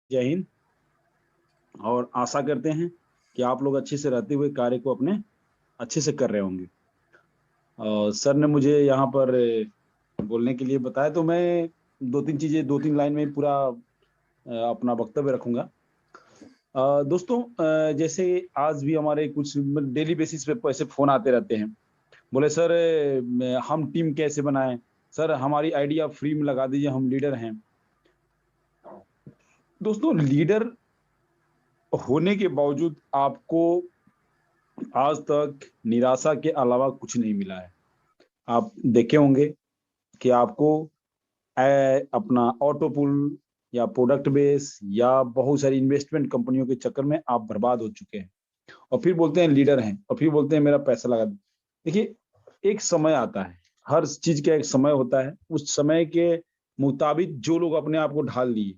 जय हिंद। और आशा करते हैं कि आप लोग अच्छे से रहते हुए कार्य को अपने अच्छे से कर रहे होंगे। सर ने मुझे यहाँ पर बोलने के लिए बताया, तो मैं दो तीन चीजें, दो तीन लाइन में पूरा अपना वक्तव्य रखूंगा। दोस्तों, जैसे आज भी हमारे कुछ डेली बेसिस पे ऐसे फोन आते रहते हैं, बोले सर हम टीम कैसे बनाएं, सर हमारी आइडिया फ्री में लगा दीजिए, हम लीडर हैं। दोस्तों, लीडर होने के बावजूद आपको आज तक निराशा के अलावा कुछ नहीं मिला है। आप देखे होंगे कि आपको अपना ऑटो पुल या प्रोडक्ट बेस या बहुत सारी इन्वेस्टमेंट कंपनियों के चक्कर में आप बर्बाद हो चुके हैं, और फिर बोलते हैं लीडर हैं, और फिर बोलते हैं मेरा पैसा लगा दो। देखिए, एक समय आता है, हर चीज का एक समय होता है। उस समय के मुताबिक जो लोग अपने आप को ढाल लिए,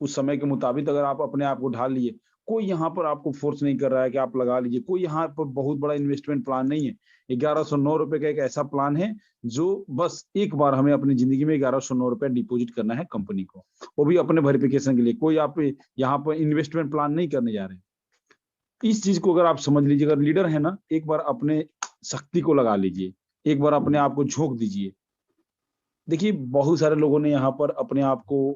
उस समय के मुताबिक अगर आप अपने आप को ढाल लिए, कोई यहाँ पर आपको फोर्स नहीं कर रहा है कि आप लगा लीजिए। कोई यहाँ पर बहुत बड़ा इन्वेस्टमेंट प्लान नहीं है। 1109 रुपए का एक ऐसा प्लान है जो बस एक बार हमें अपनी जिंदगी में 1109 रुपए डिपॉजिट करना है कंपनी को, वो भी अपने वेरिफिकेशन के लिए। कोई आप यहाँ पर इन्वेस्टमेंट प्लान नहीं करने जा रहे हैं। इस चीज को अगर आप समझ लीजिए, अगर लीडर है ना, एक बार अपने शक्ति को लगा लीजिए, एक बार अपने आप को झोंक दीजिए। देखिए, बहुत सारे लोगों ने यहाँ पर अपने आप को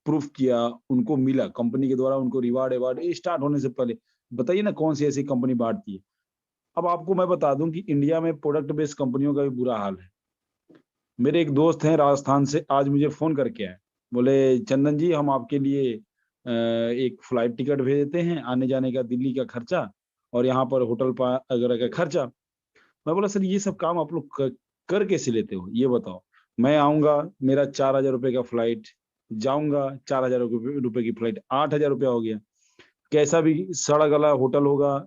प्रूफ किया, उनको मिला कंपनी के द्वारा, उनको रिवार्ड अवार्ड स्टार्ट होने से पहले। बताइए ना कौन सी ऐसी कंपनी बांटती है। अब आपको मैं बता दूं कि इंडिया में प्रोडक्ट बेस्ड कंपनियों का भी बुरा हाल है। मेरे एक दोस्त हैं राजस्थान से, आज मुझे फोन करके आए, बोले चंदन जी हम आपके लिए एक फ्लाइट टिकट भेज देते हैं, आने जाने का दिल्ली का खर्चा और यहाँ पर होटल वगैरह का खर्चा। मैं बोला सर ये सब काम आप लोग कर कैसे लेते हो, ये बताओ। मैं आऊंगा, मेरा 4,000 रुपए का फ्लाइट, जाऊंगा 4,000 रुपए की फ्लाइट, 8,000 रुपया हो गया। कैसा भी सड़ा गला होटल होगा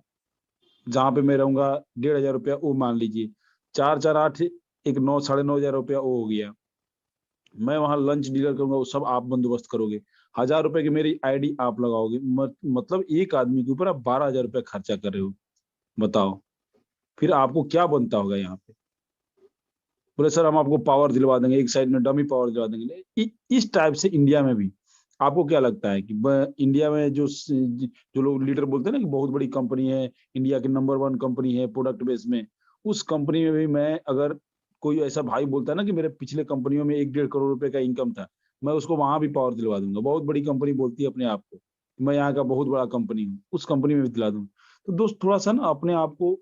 जहाँ पे मैं रहूंगा, 1,500 रुपया वो मान लीजिए, चार चार आठ, एक 9, 9,500 रुपया वो हो गया। मैं वहां लंच डिनर करूंगा, वो सब आप बंदोबस्त करोगे। 1,000 रुपए की मेरी आईडी आप लगाओगे, मतलब एक आदमी के ऊपर आप 12,000 रुपया खर्चा कर रहे हो। बताओ, फिर आपको क्या बनता होगा यहाँ पे। बोले सर हम आपको पावर दिलवा देंगे, एक साइड में डमी पावर दिलवा देंगे। इस टाइप से इंडिया में भी आपको क्या लगता है कि इंडिया में जो लोग लीडर बोलते हैं ना कि बहुत बड़ी कंपनी है, इंडिया की नंबर 1 कंपनी है प्रोडक्ट बेस में, उस कंपनी में भी मैं अगर कोई ऐसा भाई बोलता है ना कि मेरे पिछले कंपनियों में 1-1.5 करोड़ रुपए का इनकम था, मैं उसको वहां भी पावर दिलवा दूंगा। बहुत बड़ी कंपनी बोलती है अपने आप को, मैं यहाँ का बहुत बड़ा कंपनी हूँ, उस कंपनी में भी दिला दूंगा। तो दोस्त, थोड़ा सा ना अपने आप को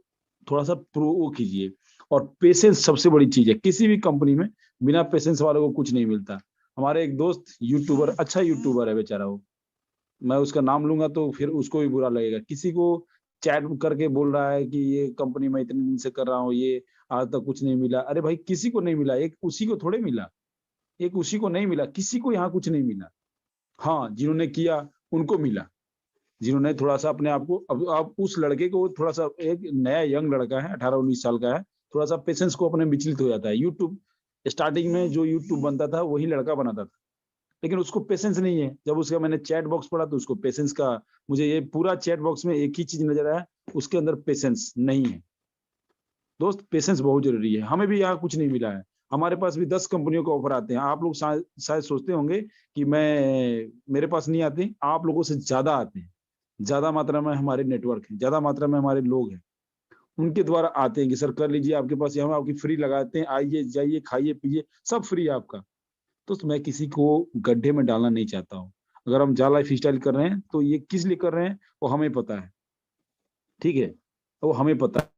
थोड़ा सा प्रो कीजिए। और पेशेंस सबसे बड़ी चीज है किसी भी कंपनी में। बिना पेशेंस वालों को कुछ नहीं मिलता। हमारे एक दोस्त यूट्यूबर, अच्छा यूट्यूबर है बेचारा वो, मैं उसका नाम लूंगा तो फिर उसको भी बुरा लगेगा। किसी को चैट करके बोल रहा है कि ये कंपनी मैं इतने दिन से कर रहा हूँ, ये आज तक कुछ नहीं मिला। अरे भाई, किसी को नहीं मिला, एक उसी को थोड़े मिला, एक उसी को नहीं मिला, किसी को यहाँ कुछ नहीं मिला। हाँ, जिन्होंने किया उनको मिला, जिन्होंने थोड़ा सा अपने आप को, अब आप उस लड़के को थोड़ा सा, एक नया यंग लड़का है, 18-19 साल का है, थोड़ा सा पेशेंस को अपने विचलित हो जाता है। यूट्यूब स्टार्टिंग में जो यूट्यूब बनता था वही लड़का बनाता था, लेकिन उसको पेशेंस नहीं है। जब उसका मैंने चैट बॉक्स पढ़ा तो उसको पेशेंस का, मुझे ये पूरा चैट बॉक्स में एक ही चीज नजर आया, उसके अंदर पेशेंस नहीं है। दोस्त, पेशेंस बहुत जरूरी है। हमें भी यहाँ कुछ नहीं मिला है, हमारे पास भी 10 कंपनियों के ऑफर आते हैं। आप लोग शायद सोचते होंगे कि मेरे पास नहीं आते, आप लोगों से ज्यादा आते हैं। ज्यादा मात्रा में हमारे नेटवर्क है, ज्यादा मात्रा में हमारे लोग हैं, उनके द्वारा आते हैं कि सर कर लीजिए, आपके पास हम आपकी फ्री लगाते हैं, आइए जाइए खाइए पीजिए, सब फ्री है आपका। तो मैं किसी को गड्ढे में डालना नहीं चाहता हूँ। अगर हम जा लाइफ स्टाइल कर रहे हैं तो ये किस लिए कर रहे हैं वो हमें पता है, ठीक है, वो हमें पता है।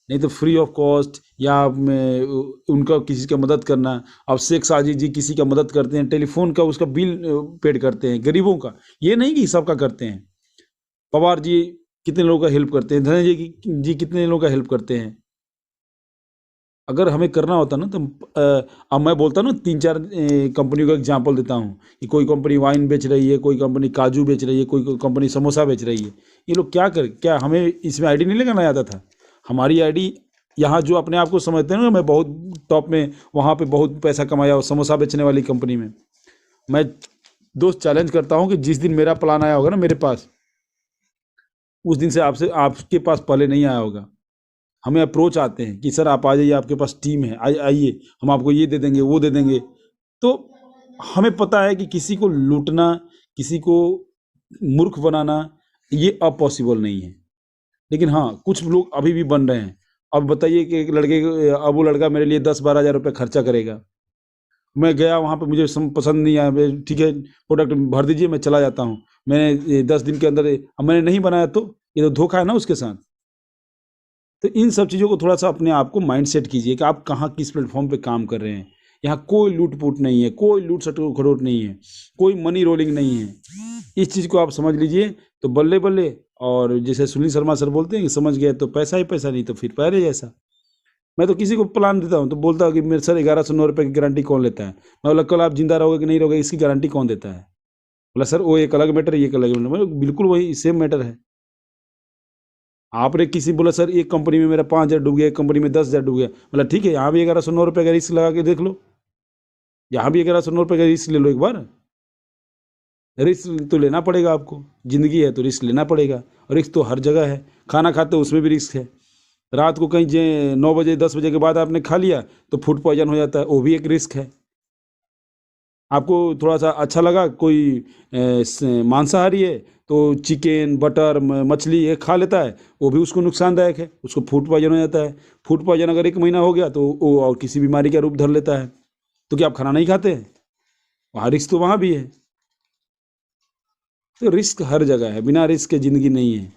नहीं तो फ्री ऑफ कॉस्ट या उनका किसी का मदद करना। अब शेख साजिद जी किसी का मदद करते हैं, टेलीफोन का उसका बिल पेड करते हैं गरीबों का, ये नहीं कि सबका करते हैं। पवार जी कितने लोगों का हेल्प करते हैं, धनंजय जी कितने लोगों का हेल्प करते हैं। अगर हमें करना होता ना तो अब मैं बोलता ना 3-4 कंपनियों का एग्जांपल देता हूँ कि कोई कंपनी वाइन बेच रही है, कोई कंपनी काजू बेच रही है, कोई कंपनी समोसा बेच रही है। ये लोग क्या हमें इसमें आईडी नहीं लगाना आता था। हमारी आईडी, यहाँ जो अपने आप को समझते हैं ना मैं बहुत टॉप में, वहाँ पे बहुत पैसा कमाया और समोसा बेचने वाली कंपनी में। मैं दोस्त चैलेंज करता हूँ कि जिस दिन मेरा प्लान आया होगा ना मेरे पास, उस दिन से आपके पास पहले नहीं आया होगा। हमें अप्रोच आते हैं कि सर आप आ जाइए, आपके पास टीम है, आइए हम आपको ये दे देंगे वो दे देंगे। तो हमें पता है कि किसी को लूटना, किसी को मूर्ख बनाना ये अब पॉसिबल नहीं है। लेकिन हाँ, कुछ लोग अभी भी बन रहे हैं। अब बताइए कि एक लड़के अब वो लड़का मेरे लिए 10-12 हज़ार रुपये खर्चा करेगा, मैं गया वहाँ पे, मुझे पसंद नहीं आया, ठीक है प्रोडक्ट भर दीजिए, मैं चला जाता हूँ। मैंने 10 दिन के अंदर अब मैंने नहीं बनाया तो ये तो धोखा है ना उसके साथ। तो इन सब चीज़ों को थोड़ा सा अपने आप को माइंड सेट कीजिए कि आप कहाँ किस प्लेटफॉर्म पे काम कर रहे हैं। यहाँ कोई लूट पुट नहीं है, कोई लूट खड़ोट नहीं है, कोई मनी रोलिंग नहीं है। इस चीज़ को आप समझ लीजिए तो बल्ले बल्ले। और जैसे सुनील शर्मा सर बोलते हैं कि समझ गए तो पैसा ही पैसा, नहीं तो फिर पहले जैसा। मैं तो किसी को प्लान देता हूँ तो बोलता है कि मेरे सर 1109 रुपये की गारंटी कौन लेता है। मैं बोला कल आप जिंदा रहोगे कि नहीं रहोगे इसकी गारंटी कौन देता है। बोला सर वो एक अलग मैटर है, ये एक अलग मैटर। बिल्कुल वही सेम मैटर है। आपने किसी बोला सर एक कंपनी में मेरा 5,000 डूब गया, एक कंपनी में 10,000 डूब गया। बोला ठीक है, यहाँ भी 1109 रुपये का रिस्क लगा के देख लो, यहाँ भी 1109 रुपये का रिस्क ले लो एक बार। रिस्क तो लेना पड़ेगा आपको, जिंदगी है तो रिस्क लेना पड़ेगा। और रिस्क तो हर जगह है, खाना खाते हो उसमें भी रिस्क है। रात को कहीं 9 बजे 10 बजे के बाद आपने खा लिया तो फूड पॉइजन हो जाता है, वो भी एक रिस्क है। आपको थोड़ा सा अच्छा लगा, कोई मांसाहारी है तो चिकन बटर मछली ये खा लेता है, वो भी उसको नुकसानदायक है, उसको फूड पॉइजन हो जाता है। फूड पॉइजन अगर 1 महीना हो गया तो वो और किसी बीमारी का रूप धर लेता है। तो क्या आप खाना नहीं खाते हैं? वहाँ रिस्क तो वहाँ भी है। तो रिस्क हर जगह है, बिना रिस्क के ज़िंदगी नहीं है।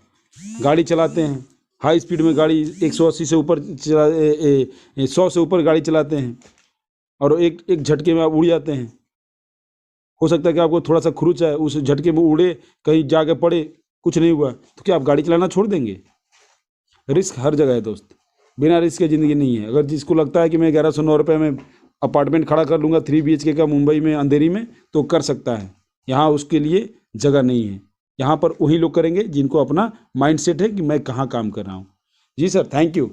गाड़ी चलाते हैं, हाई स्पीड में गाड़ी 180 से ऊपर 100 से ऊपर गाड़ी चलाते हैं और एक एक झटके में आप उड़ जाते हैं। हो सकता है कि आपको थोड़ा सा खरुच है, उस झटके में उड़े, कहीं जाके पड़े, कुछ नहीं हुआ, तो क्या आप गाड़ी चलाना छोड़ देंगे? रिस्क हर जगह है दोस्त, बिना रिस्क की ज़िंदगी नहीं है। अगर जिसको लगता है कि मैं 1109 रुपये में अपार्टमेंट खड़ा कर लूँगा 3 BHK का मुंबई में अंधेरी में, तो कर सकता है। यहाँ उसके लिए जगह नहीं है। यहाँ पर वही लोग करेंगे जिनको अपना माइंड सेट है कि मैं कहाँ काम कर रहा हूँ। जी सर, थैंक यू।